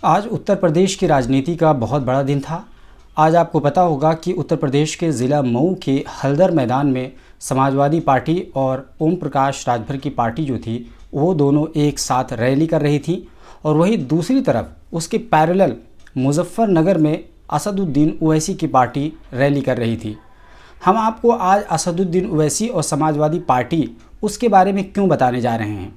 आज उत्तर प्रदेश की राजनीति का बहुत बड़ा दिन था। आज आपको पता होगा कि उत्तर प्रदेश के ज़िला मऊ के हल्दर मैदान में समाजवादी पार्टी और ओम प्रकाश राजभर की पार्टी जो थी वो दोनों एक साथ रैली कर रही थी और वहीं दूसरी तरफ उसके पैरेलल मुजफ्फरनगर में असदुद्दीन ओवैसी की पार्टी रैली कर रही थी। हम आपको आज असदुद्दीन ओवैसी और समाजवादी पार्टी उसके बारे में क्यों बताने जा रहे हैं।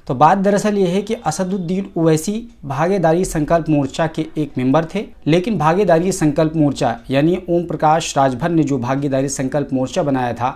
तो बात दरअसल ये है कि असदुद्दीन ओवैसी भागीदारी संकल्प मोर्चा के एक मेंबर थे, लेकिन भागीदारी संकल्प मोर्चा यानी ओम प्रकाश राजभर ने जो भागीदारी संकल्प मोर्चा बनाया था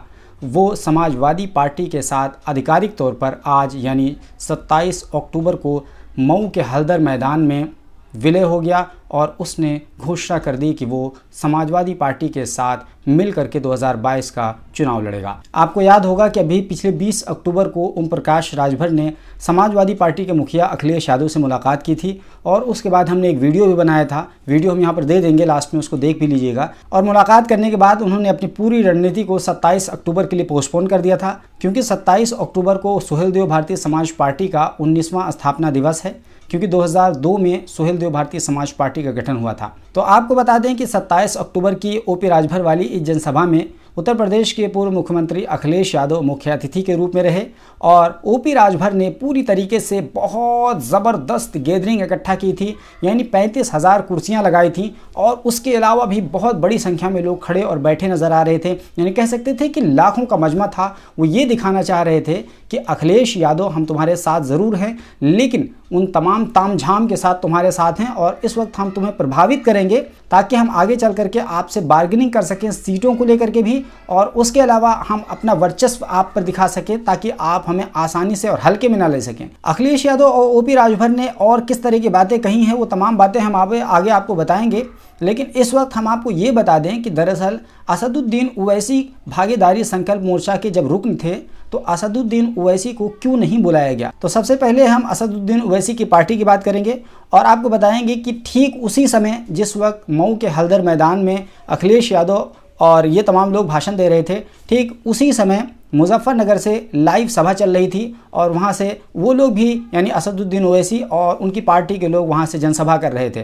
वो समाजवादी पार्टी के साथ आधिकारिक तौर पर आज यानी 27 अक्टूबर को मऊ के हल्दर मैदान में विलय हो गया और उसने घोषणा कर दी कि वो समाजवादी पार्टी के साथ मिल करके 2022 का चुनाव लड़ेगा। आपको याद होगा कि अभी पिछले 20 अक्टूबर को ओम प्रकाश राजभर ने समाजवादी पार्टी के मुखिया अखिलेश यादव से मुलाकात की थी और उसके बाद हमने एक वीडियो भी बनाया था। वीडियो हम यहाँ पर दे देंगे, लास्ट में उसको देख भी लीजिएगा। और मुलाकात करने के बाद उन्होंने अपनी पूरी रणनीति को 27 अक्टूबर के लिए पोस्टपोन कर दिया था, क्योंकि 27 अक्टूबर को सुहेलदेव भारतीय समाज पार्टी का 19वां स्थापना दिवस है, क्योंकि 2002 में सुहेलदेव भारतीय समाज पार्टी का गठन हुआ था। तो आपको बता दें कि 27 अक्टूबर की ओपी राजभर वाली इस जनसभा में उत्तर प्रदेश के पूर्व मुख्यमंत्री अखिलेश यादव मुख्य अतिथि के रूप में रहे और ओपी राजभर ने पूरी तरीके से बहुत ज़बरदस्त गैदरिंग इकट्ठा की थी, यानी 35,000 कुर्सियां लगाई थी और उसके अलावा भी बहुत बड़ी संख्या में लोग खड़े और बैठे नज़र आ रहे थे। यानी कह सकते थे कि लाखों का मजमा था। वो ये दिखाना चाह रहे थे कि अखिलेश यादव हम तुम्हारे साथ ज़रूर हैं, लेकिन उन तमाम तामझाम के साथ तुम्हारे साथ हैं और इस वक्त हम तुम्हें प्रभावित करेंगे ताकि हम आगे चल करके आपसे बार्गेनिंग कर सकें सीटों को लेकर के भी, और उसके अलावा हम अपना वर्चस्व आप पर दिखा सकें ताकि आप हमें आसानी से और हल्के में ना ले सकें। अखिलेश यादव और ओपी राजभर ने और किस तरह की बातें कही हैं वो तमाम बातें हम आगे आपको बताएंगे, लेकिन इस वक्त हम आपको ये बता दें कि दरअसल असदुद्दीन ओवैसी भागीदारी संकल्प मोर्चा के जब रुकन थे तो असदुद्दीन ओवैसी को क्यों नहीं बुलाया गया। तो सबसे पहले हम असदुद्दीन ओवैसी की पार्टी की बात करेंगे और आपको बताएंगे कि ठीक उसी समय जिस वक्त मऊ के हल्दर मैदान में अखिलेश यादव और ये तमाम लोग भाषण दे रहे थे, ठीक उसी समय मुजफ्फरनगर से लाइव सभा चल रही थी और वहाँ से वो लोग भी यानी असदुद्दीन ओवैसी और उनकी पार्टी के लोग वहाँ से जनसभा कर रहे थे।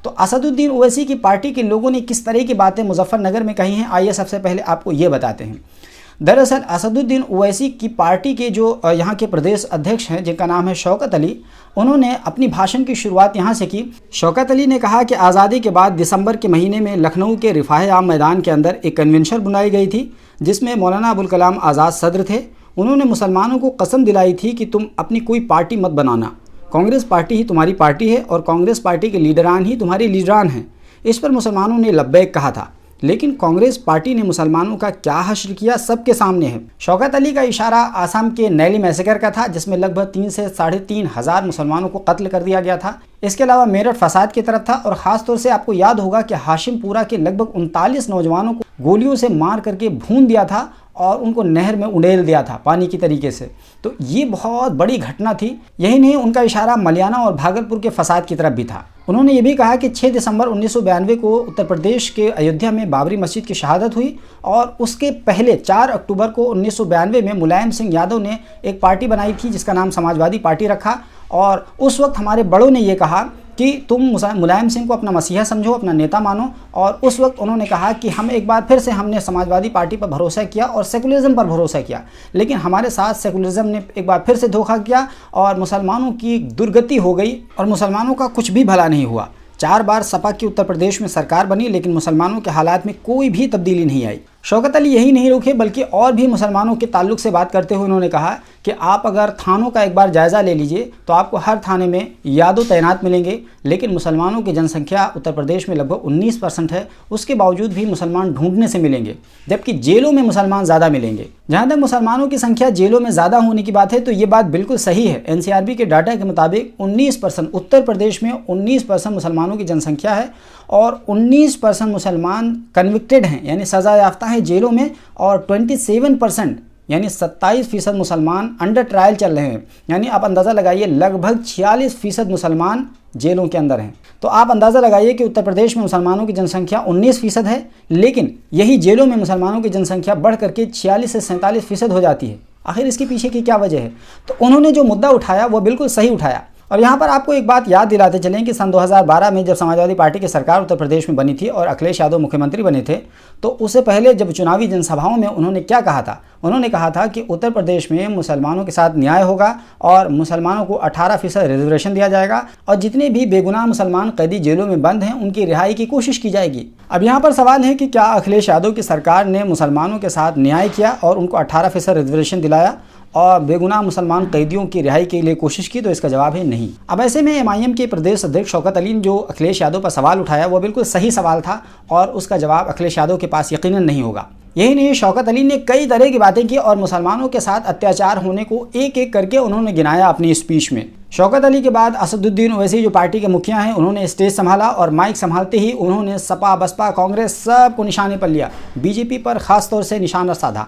तो असदुद्दीन ओवैसी की पार्टी के लोगों ने किस तरह की बातें मुजफ्फरनगर में कही हैं, आइए सबसे पहले आपको ये बताते हैं। दरअसल असदुद्दीन ओवैसी की पार्टी के जो यहाँ के प्रदेश अध्यक्ष हैं जिनका नाम है शौकत अली, उन्होंने अपनी भाषण की शुरुआत यहाँ से की। शौकत अली ने कहा कि आज़ादी के बाद दिसंबर के महीने में लखनऊ के रिफाह आम मैदान के अंदर एक कन्वेंशन बुलाई गई थी जिसमें मौलाना अबुल कलाम आज़ाद सदर थे। उन्होंने मुसलमानों को कसम दिलाई थी कि तुम अपनी कोई पार्टी मत बनाना, कांग्रेस पार्टी ही तुम्हारी पार्टी है और कांग्रेस पार्टी के लीडरान ही तुम्हारे लीडरान हैं। इस पर मुसलमानों ने लब्बैक कहा था, लेकिन कांग्रेस पार्टी ने मुसलमानों का क्या हश्र किया सबके सामने है। शौकत अली का इशारा आसाम के नैली मैसेकर का था जिसमें लगभग 3 से 3,500 मुसलमानों को कत्ल कर दिया गया था। इसके अलावा मेरठ फसाद की तरफ था और ख़ासतौर से आपको याद होगा कि हाशिमपुरा के लगभग 39 नौजवानों को गोलियों से मार करके भून दिया था और उनको नहर में उड़ेल दिया था पानी की तरीके से। तो ये बहुत बड़ी घटना थी। यही नहीं, उनका इशारा मलियाना और भागलपुर के फसाद की तरफ भी था। उन्होंने ये भी कहा कि 6 दिसंबर 1992 को उत्तर प्रदेश के अयोध्या में बाबरी मस्जिद की शहादत हुई और उसके पहले 4 अक्टूबर को 1992 में मुलायम सिंह यादव ने एक पार्टी बनाई थी जिसका नाम समाजवादी पार्टी रखा और उस वक्त हमारे बड़ों ने ये कहा कि तुम मुलायम सिंह को अपना मसीहा समझो, अपना नेता मानो। और उस वक्त उन्होंने कहा कि हम एक बार फिर से हमने समाजवादी पार्टी पर भरोसा किया और सेकुलरिज्म पर भरोसा किया, लेकिन हमारे साथ सेकुलरिज्म ने एक बार फिर से धोखा किया और मुसलमानों की दुर्गति हो गई और मुसलमानों का कुछ भी भला नहीं हुआ। 4 बार सपा की उत्तर प्रदेश में सरकार बनी, लेकिन मुसलमानों के हालात में कोई भी तब्दीली नहीं आई। शौकत अली यही नहीं रुके बल्कि और भी मुसलमानों के ताल्लुक से बात करते हुए उन्होंने कहा कि आप अगर थानों का एक बार जायज़ा ले लीजिए तो आपको हर थाने में यादव तैनात मिलेंगे, लेकिन मुसलमानों की जनसंख्या उत्तर प्रदेश में लगभग 19% है। उसके बावजूद भी मुसलमान ढूंढने से मिलेंगे, जबकि जेलों में मुसलमान ज़्यादा मिलेंगे। जहाँ तक मुसलमानों की संख्या जेलों में ज़्यादा होने की बात है तो ये बात बिल्कुल सही है। NCRB के डाटा के मुताबिक 19% उत्तर प्रदेश में 19% मुसलमानों की जनसंख्या है और 19% मुसलमान कन्विक्टेड हैं यानी सज़ा याफ्ता हैं जेलों में और 27% यानी 27% मुसलमान अंडर ट्रायल चल रहे हैं। यानी आप अंदाज़ा लगाइए लगभग 46% मुसलमान जेलों के अंदर हैं। तो आप अंदाज़ा लगाइए कि उत्तर प्रदेश में मुसलमानों की जनसंख्या 19% है, लेकिन यही जेलों में मुसलमानों की जनसंख्या बढ़ करके 46 से 47% हो जाती है। आखिर इसके पीछे की क्या वजह है? तो उन्होंने जो मुद्दा उठाया वो बिल्कुल सही उठाया और यहाँ पर आपको एक बात याद दिलाते चलें कि सन 2012 में जब समाजवादी पार्टी की सरकार उत्तर प्रदेश में बनी थी और अखिलेश यादव मुख्यमंत्री बने थे, तो उससे पहले जब चुनावी जनसभाओं में उन्होंने क्या कहा था? उन्होंने कहा था कि उत्तर प्रदेश में मुसलमानों के साथ न्याय होगा और मुसलमानों को 18% रिजर्वेशन दिया जाएगा और जितने भी बेगुनाह मुसलमान कैदी जेलों में बंद हैं उनकी रिहाई की कोशिश की जाएगी। अब यहाँ पर सवाल है कि क्या अखिलेश यादव की सरकार ने मुसलमानों के साथ न्याय किया और उनको 18% रिजर्वेशन दिलाया और बेगुनाह मुसलमान कैदियों की रिहाई के लिए कोशिश की? तो इसका जवाब है नहीं। अब ऐसे में एमआईएम के प्रदेश अध्यक्ष शौकत अली ने जो अखिलेश यादव पर सवाल उठाया वो बिल्कुल सही सवाल था और उसका जवाब अखिलेश यादव के पास यकीनन नहीं होगा। यही नहीं, शौकत अली ने कई तरह की बातें की और मुसलमानों के साथ अत्याचार होने को एक एक करके उन्होंने गिनाया अपनी स्पीच में। शौकत अली के बाद असदुद्दीन ओवैसी जो पार्टी के मुखिया हैं, उन्होंने स्टेज संभाला और माइक संभालते ही उन्होंने सपा, बसपा, कांग्रेस सबको निशाने पर लिया। बीजेपी पर खास तौर से निशाना साधा।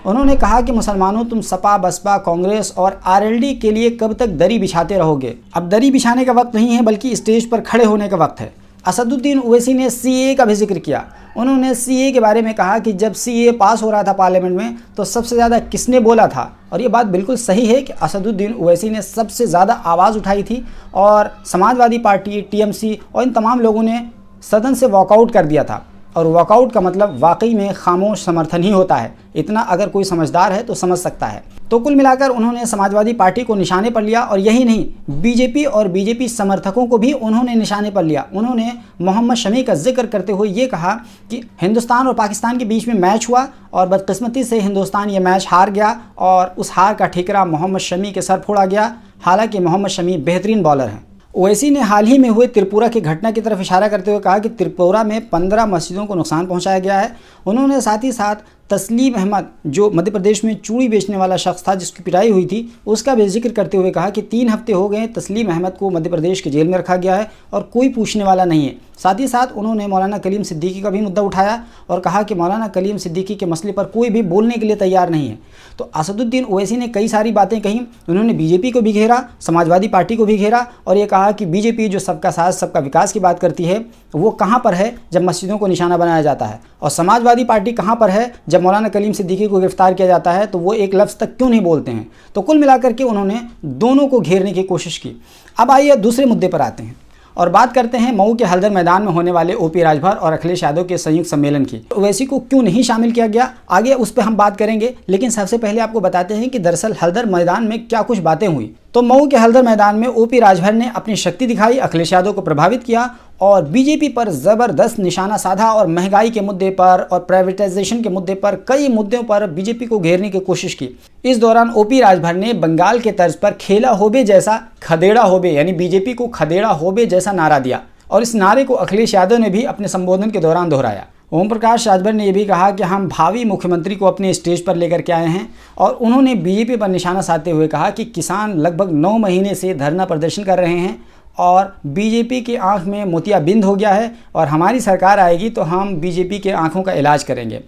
उन्होंने कहा कि मुसलमानों, तुम सपा, बसपा, कांग्रेस और आरएलडी के लिए कब तक दरी बिछाते रहोगे? अब दरी बिछाने का वक्त नहीं है बल्कि स्टेज पर खड़े होने का वक्त है। असदुद्दीन ओवैसी ने सीए का भी जिक्र किया। उन्होंने सीए के बारे में कहा कि जब सीए पास हो रहा था पार्लियामेंट में तो सबसे ज़्यादा किसने बोला था? और ये बात बिल्कुल सही है कि असदुद्दीन ओवैसी ने सबसे ज़्यादा आवाज़ उठाई थी और समाजवादी पार्टी, टीएमसी और इन तमाम लोगों ने सदन से वॉकआउट कर दिया था। और वॉकआउट का मतलब वाकई में खामोश समर्थन ही होता है। इतना अगर कोई समझदार है तो समझ सकता है। तो कुल मिलाकर उन्होंने समाजवादी पार्टी को निशाने पर लिया और यही नहीं, बीजेपी और बीजेपी समर्थकों को भी उन्होंने निशाने पर लिया। उन्होंने मोहम्मद शमी का जिक्र करते हुए ये कहा कि हिंदुस्तान और पाकिस्तान के बीच में मैच हुआ और बदकिस्मती से हिंदुस्तान ये मैच हार गया और उस हार का ठिकरा मोहम्मद शमी के सर फोड़ा गया। हालांकि मोहम्मद शमी बेहतरीन बॉलर हैं। ओवैसी ने हाल ही में हुए त्रिपुरा की घटना की तरफ इशारा करते हुए कहा कि त्रिपुरा में 15 मस्जिदों को नुकसान पहुंचाया गया है। उन्होंने साथ ही साथ तस्लीम अहमद, जो मध्य प्रदेश में चूड़ी बेचने वाला शख्स था जिसकी पिटाई हुई थी, उसका भी जिक्र करते हुए कहा कि 3 हफ्ते हो गए तस्लीम अहमद को मध्य प्रदेश के जेल में रखा गया है और कोई पूछने वाला नहीं है। साथ ही साथ उन्होंने मौलाना कलीम सिद्दीकी का भी मुद्दा उठाया और कहा कि मौलाना कलीम सिद्दीकी के मसले पर कोई भी बोलने के लिए तैयार नहीं है। तो असदुद्दीन ओवैसी ने कई सारी बातें कहीं। उन्होंने बीजेपी को भी घेरा, समाजवादी पार्टी को भी घेरा और ये कहा कि बीजेपी जो सबका साथ सबका विकास की बात करती है वो कहाँ पर है जब मस्जिदों को निशाना बनाया जाता है, और समाजवादी पार्टी कहाँ पर है जब मौलाना कलीम सिद्दीकी को गिरफ्तार किया जाता है, तो वो एक लफ्ज़ तक क्यों नहीं बोलते हैं। तो कुल मिलाकर के उन्होंने दोनों को घेरने की कोशिश की। अब आइए दूसरे मुद्दे पर आते हैं और बात करते हैं मऊ के हल्दर मैदान में होने वाले ओपी राजभर और अखिलेश यादव के संयुक्त सम्मेलन की। ओवैसी को क्यों नहीं शामिल किया गया, आगे उस पर हम बात करेंगे, लेकिन सबसे पहले आपको बताते हैं कि दरअसल हल्दर मैदान में क्या कुछ बातें हुई। तो मऊ के हल्दर मैदान में ओपी राजभर ने अपनी शक्ति दिखाई, अखिलेश यादव को प्रभावित किया और बीजेपी पर ज़बरदस्त निशाना साधा और महंगाई के मुद्दे पर और प्राइवेटाइजेशन के मुद्दे पर कई मुद्दों पर बीजेपी को घेरने की कोशिश की। इस दौरान ओपी राजभर ने बंगाल के तर्ज पर खेला होबे जैसा खदेड़ा होबे, यानी बीजेपी को खदेड़ा होबे जैसा नारा दिया और इस नारे को अखिलेश यादव ने भी अपने संबोधन के दौरान दोहराया। ओम प्रकाश राजभर ने यह भी कहा कि हम भावी मुख्यमंत्री को अपने स्टेज पर लेकर के आए हैं और उन्होंने बीजेपी पर निशाना साधते हुए कहा कि किसान लगभग 9 महीने से धरना प्रदर्शन कर रहे हैं और बीजेपी की आंख में मोतियाबिंद हो गया है और हमारी सरकार आएगी तो हम बीजेपी के आंखों का इलाज करेंगे।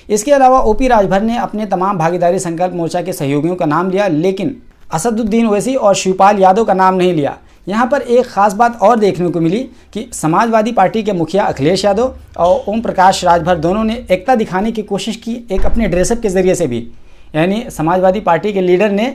इसके अलावा ओपी राजभर ने अपने तमाम भागीदारी संकल्प मोर्चा के सहयोगियों का नाम लिया, लेकिन असदुद्दीन ओवैसी और शिवपाल यादव का नाम नहीं लिया। यहाँ पर एक ख़ास बात और देखने को मिली कि समाजवादी पार्टी के मुखिया अखिलेश यादव और ओम प्रकाश राजभर दोनों ने एकता दिखाने की कोशिश की, एक अपने ड्रेसअप के ज़रिए से भी। यानी समाजवादी पार्टी के लीडर ने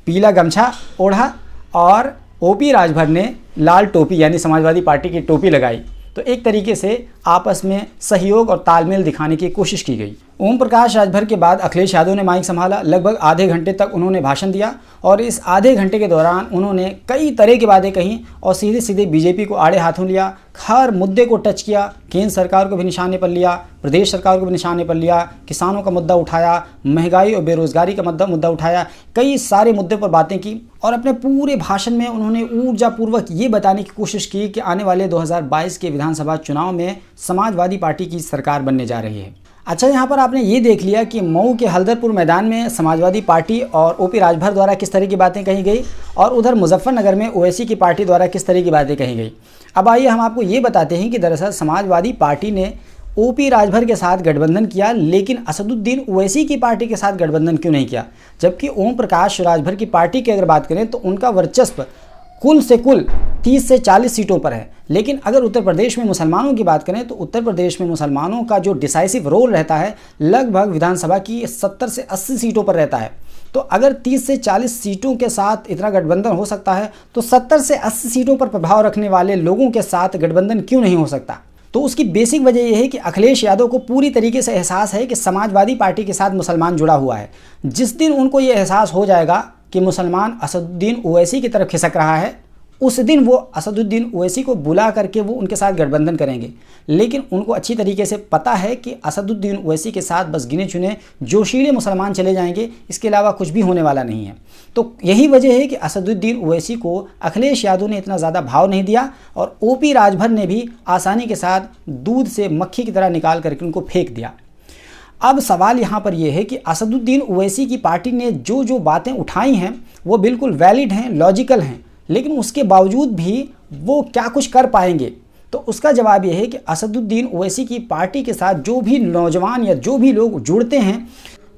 पीला गमछा ओढ़ा और ओपी राजभर ने लाल टोपी यानी समाजवादी पार्टी की टोपी लगाई। तो एक तरीके से आपस में सहयोग और तालमेल दिखाने की कोशिश की गई। ओम प्रकाश राजभर के बाद अखिलेश यादव ने माइक संभाला। लगभग आधे घंटे तक उन्होंने भाषण दिया और इस आधे घंटे के दौरान उन्होंने कई तरह की बातें कहीं और सीधे सीधे बीजेपी को आड़े हाथों लिया, हर मुद्दे को टच किया, केंद्र सरकार को भी निशाने पर लिया, प्रदेश सरकार को भी निशाने पर लिया, किसानों का मुद्दा उठाया, महंगाई और बेरोजगारी का मुद्दा उठाया, कई सारे मुद्दे पर बातें की और अपने पूरे भाषण में उन्होंने ऊर्जापूर्वक ये बताने की कोशिश की कि आने वाले 2022 के विधानसभा चुनाव में समाजवादी पार्टी की सरकार बनने जा रही है। अच्छा, यहाँ पर आपने ये देख लिया कि मऊ के हल्दरपुर मैदान में समाजवादी पार्टी और ओपी राजभर द्वारा किस तरह की बातें कही गई और उधर मुजफ्फरनगर में ओवैसी की पार्टी द्वारा किस तरह की बातें कही गई। अब आइए हम आपको ये बताते हैं कि दरअसल समाजवादी पार्टी ने ओपी राजभर के साथ गठबंधन किया, लेकिन असदुद्दीन ओवैसी की पार्टी के साथ गठबंधन क्यों नहीं किया। जबकि ओम प्रकाश राजभर की पार्टी की अगर बात करें तो उनका वर्चस्व कुल से कुल 30 से 40 सीटों पर है, लेकिन अगर उत्तर प्रदेश में मुसलमानों की बात करें तो उत्तर प्रदेश में मुसलमानों का जो डिसाइसिव रोल रहता है लगभग विधानसभा की 70 से 80 सीटों पर रहता है। तो अगर 30 से 40 सीटों के साथ इतना गठबंधन हो सकता है तो 70 से 80 सीटों पर प्रभाव रखने वाले लोगों के साथ गठबंधन क्यों नहीं हो सकता। तो उसकी बेसिक वजह यह है कि अखिलेश यादव को पूरी तरीके से एहसास है कि समाजवादी पार्टी के साथ मुसलमान जुड़ा हुआ है। जिस दिन उनको ये एहसास हो जाएगा कि मुसलमान असदुद्दीन ओवैसी की तरफ खिसक रहा है, उस दिन वो असदुद्दीन ओवैसी को बुला करके वो उनके साथ गठबंधन करेंगे। लेकिन उनको अच्छी तरीके से पता है कि असदुद्दीन ओवैसी के साथ बस गिने चुने जोशीले मुसलमान चले जाएंगे, इसके अलावा कुछ भी होने वाला नहीं है। तो यही वजह है कि असदुद्दीन ओवैसी को अखिलेश यादव ने इतना ज़्यादा भाव नहीं दिया और ओपी राजभर ने भी आसानी के साथ दूध से मक्खी की तरह निकाल करके उनको फेंक दिया। अब सवाल यहाँ पर यह है कि असदुद्दीन ओवैसी की पार्टी ने जो जो बातें उठाई हैं वो बिल्कुल वैलिड हैं, लॉजिकल हैं, लेकिन उसके बावजूद भी वो क्या कुछ कर पाएंगे। तो उसका जवाब यह है कि असदुद्दीन ओवैसी की पार्टी के साथ जो भी नौजवान या जो भी लोग जुड़ते हैं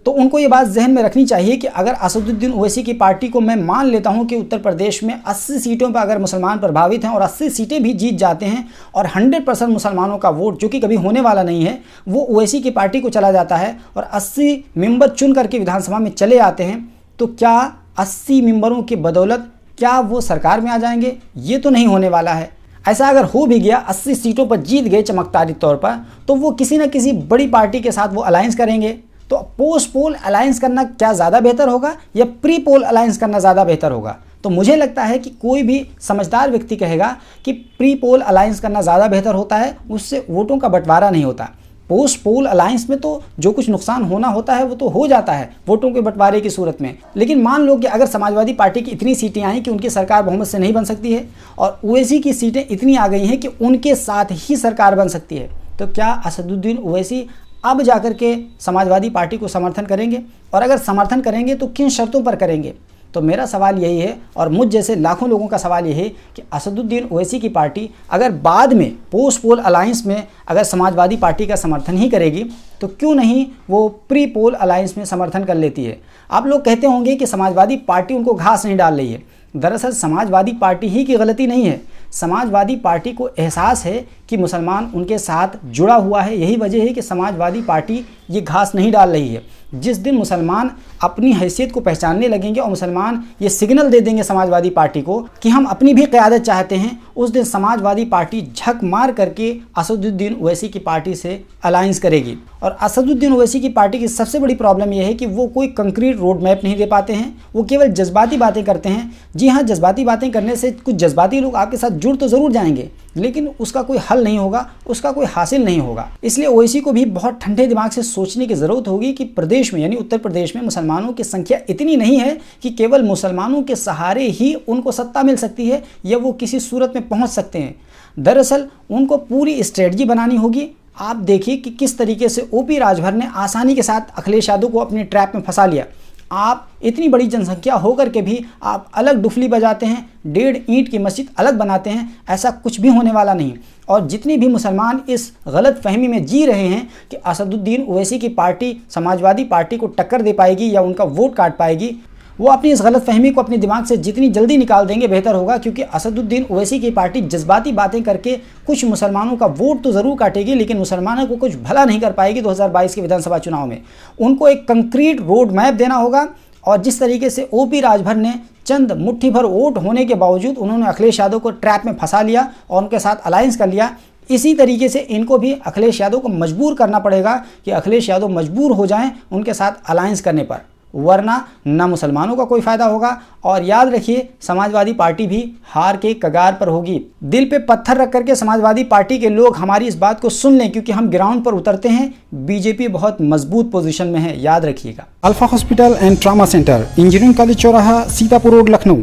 तो उनको ये बात जहन में रखनी चाहिए कि अगर असदुद्दीन ओवैसी की पार्टी को मैं मान लेता हूं कि उत्तर प्रदेश में 80 सीटों पर अगर मुसलमान प्रभावित हैं और 80 सीटें भी जीत जाते हैं और 100% मुसलमानों का वोट, जो कि कभी होने वाला नहीं है, वो ओवैसी की पार्टी को चला जाता है और 80 मेंबर चुन करके विधानसभा में चले आते हैं, तो क्या 80 मेंबरों की बदौलत क्या वो सरकार में आ जाएंगे? ये तो नहीं होने वाला है। ऐसा अगर हो भी गया, 80 सीटों पर जीत गए चमकदारी तौर पर, तो वो किसी न किसी बड़ी पार्टी के साथ वो अलायंस करेंगे। तो पोस्ट पोल अलायंस करना क्या ज़्यादा बेहतर होगा या प्री पोल अलायंस करना ज़्यादा बेहतर होगा? तो मुझे लगता है कि कोई भी समझदार व्यक्ति कहेगा कि प्री पोल अलायंस करना ज़्यादा बेहतर होता है, उससे वोटों का बंटवारा नहीं होता। पोस्ट पोल अलायंस में तो जो कुछ नुकसान होना होता है वो तो हो जाता है वोटों के बंटवारे की सूरत में। लेकिन मान लो कि अगर समाजवादी पार्टी की इतनी सीटें आई कि उनकी सरकार बहुमत से नहीं बन सकती है और ओवैसी की सीटें इतनी आ गई हैं कि उनके साथ ही सरकार बन सकती है, तो क्या असदुद्दीन ओवैसी अब जाकर के समाजवादी पार्टी को समर्थन करेंगे? और अगर समर्थन करेंगे तो किन शर्तों पर करेंगे? तो मेरा सवाल यही है और मुझ जैसे लाखों लोगों का सवाल यही है कि असदुद्दीन ओवैसी की पार्टी अगर बाद में पोस्ट पोल अलायंस में अगर समाजवादी पार्टी का समर्थन ही करेगी तो क्यों नहीं वो प्री पोल अलायंस में समर्थन कर लेती है। आप लोग कहते होंगे कि समाजवादी पार्टी उनको घास नहीं डाल रही है। दरअसल समाजवादी पार्टी ही की गलती नहीं है, समाजवादी पार्टी को एहसास है कि मुसलमान उनके साथ जुड़ा हुआ है। यही वजह है कि समाजवादी पार्टी ये घास नहीं डाल रही है। जिस दिन मुसलमान अपनी हैसियत को पहचानने लगेंगे और मुसलमान ये सिग्नल दे देंगे समाजवादी पार्टी को कि हम अपनी भी क़यादत चाहते हैं, उस दिन समाजवादी पार्टी झक मार करके असदुद्दीन ओवैसी की पार्टी से अलायंस करेगी। और असदुद्दीन ओवैसी की पार्टी की सबसे बड़ी प्रॉब्लम यह है कि वो कोई कंक्रीट रोड मैप नहीं दे पाते हैं, वो केवल जज्बाती बातें करते हैं। जी हाँ, जज्बाती बातें करने से कुछ जज्बाती लोग आपके साथ जुड़ तो ज़रूर जाएंगे, लेकिन उसका कोई हल नहीं होगा, उसका कोई हासिल नहीं होगा। इसलिए ओवैसी को भी बहुत ठंडे दिमाग से सोचने की ज़रूरत होगी कि प्रदेश में यानी उत्तर प्रदेश में मुसलमानों की संख्या इतनी नहीं है कि केवल मुसलमानों के सहारे ही उनको सत्ता मिल सकती है या वो किसी सूरत में पहुंच सकते हैं। दरअसल उनको पूरी स्ट्रेटजी बनानी होगी। आप देखिए कि किस तरीके से ओपी राजभर ने आसानी के साथ अखिलेश यादव को अपने ट्रैप में फंसा लिया। आप इतनी बड़ी जनसंख्या होकर के भी आप अलग डुफली बजाते हैं, 1.5 ईंट की मस्जिद अलग बनाते हैं, ऐसा कुछ भी होने वाला नहीं। और जितने भी मुसलमान इस गलत फहमी में जी रहे हैं कि असदुद्दीन ओवैसी की पार्टी समाजवादी पार्टी को टक्कर दे पाएगी या उनका वोट काट पाएगी, वो अपनी इस गलत फहमी को अपने दिमाग से जितनी जल्दी निकाल देंगे बेहतर होगा। क्योंकि असदुद्दीन ओवैसी की पार्टी जज्बाती बातें करके कुछ मुसलमानों का वोट तो ज़रूर काटेगी, लेकिन मुसलमानों को कुछ भला नहीं कर पाएगी 2022 के विधानसभा चुनाव में। उनको एक कंक्रीट रोड मैप देना होगा। और जिस तरीके से ओपी राजभर ने चंद मुट्ठी भर वोट होने के बावजूद उन्होंने अखिलेश यादव को ट्रैप में फंसा लिया और उनके साथ अलायंस कर लिया, इसी तरीके से इनको भी अखिलेश यादव को मजबूर करना पड़ेगा कि अखिलेश यादव मजबूर हो जाएं उनके साथ अलायंस करने पर, वरना ना मुसलमानों का कोई फ़ायदा होगा। और याद रखिए, समाजवादी पार्टी भी हार के कगार पर होगी। दिल पे पत्थर रख करके समाजवादी पार्टी के लोग हमारी इस बात को सुन लें, क्योंकि हम ग्राउंड पर उतरते हैं, बीजेपी बहुत मजबूत पोजीशन में है, याद रखिएगा। Alpha hospital and trauma centre, engineering college चौराहा, सीतापुर रोड, लखनऊ।